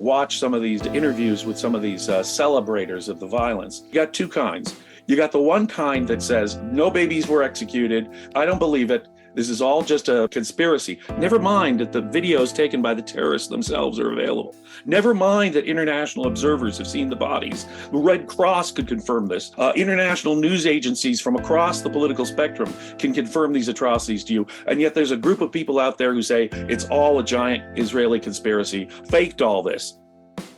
watch some of these interviews with some of these celebrators of the violence. You got two kinds. You got the one kind that says, no babies were executed. I don't believe it. This is all just a conspiracy. Never mind that the videos taken by the terrorists themselves are available. Never mind that international observers have seen the bodies. The Red Cross could confirm this. International news agencies from across the political spectrum can confirm these atrocities to you. And yet there's a group of people out there who say it's all a giant Israeli conspiracy, faked all this.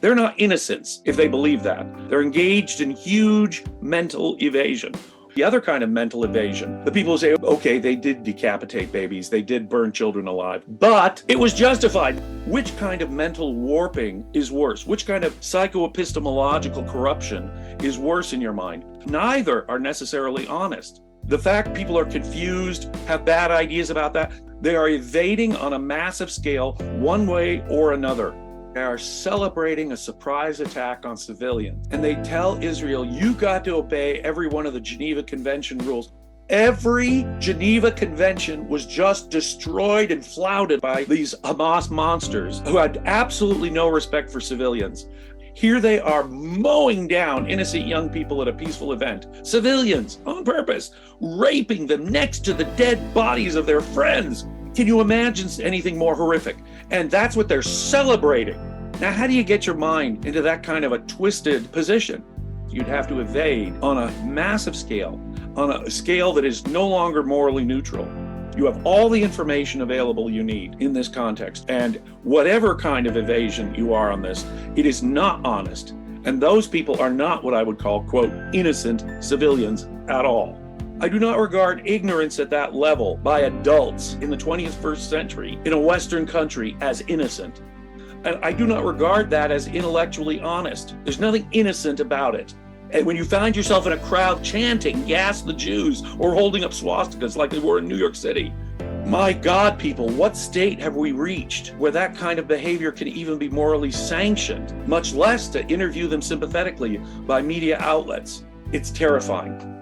They're not innocents if they believe that. They're engaged in huge mental evasion. The other kind of mental evasion, the people who say, okay, they did decapitate babies, they did burn children alive, but it was justified. Which kind of mental warping is worse? Which kind of psychoepistemological corruption is worse in your mind? Neither are necessarily honest. The fact people are confused, have bad ideas about that, they are evading on a massive scale, one way or another. They are celebrating a surprise attack on civilians. And they tell Israel, you got to obey every one of the Geneva Convention rules. Every Geneva Convention was just destroyed and flouted by these Hamas monsters who had absolutely no respect for civilians. Here they are mowing down innocent young people at a peaceful event. Civilians, on purpose, raping them next to the dead bodies of their friends. Can you imagine anything more horrific? And that's what they're celebrating. Now, how do you get your mind into that kind of a twisted position? You'd have to evade on a massive scale, on a scale that is no longer morally neutral. You have all the information available you need in this context. And whatever kind of evasion you are on this, it is not honest. And those people are not what I would call, quote, innocent civilians at all. I do not regard ignorance at that level by adults in the 21st century in a Western country as innocent. And I do not regard that as intellectually honest. There's nothing innocent about it. And when you find yourself in a crowd chanting, gas the Jews, or holding up swastikas like they were in New York City, my God, people, what state have we reached where that kind of behavior can even be morally sanctioned, much less to interview them sympathetically by media outlets? It's terrifying.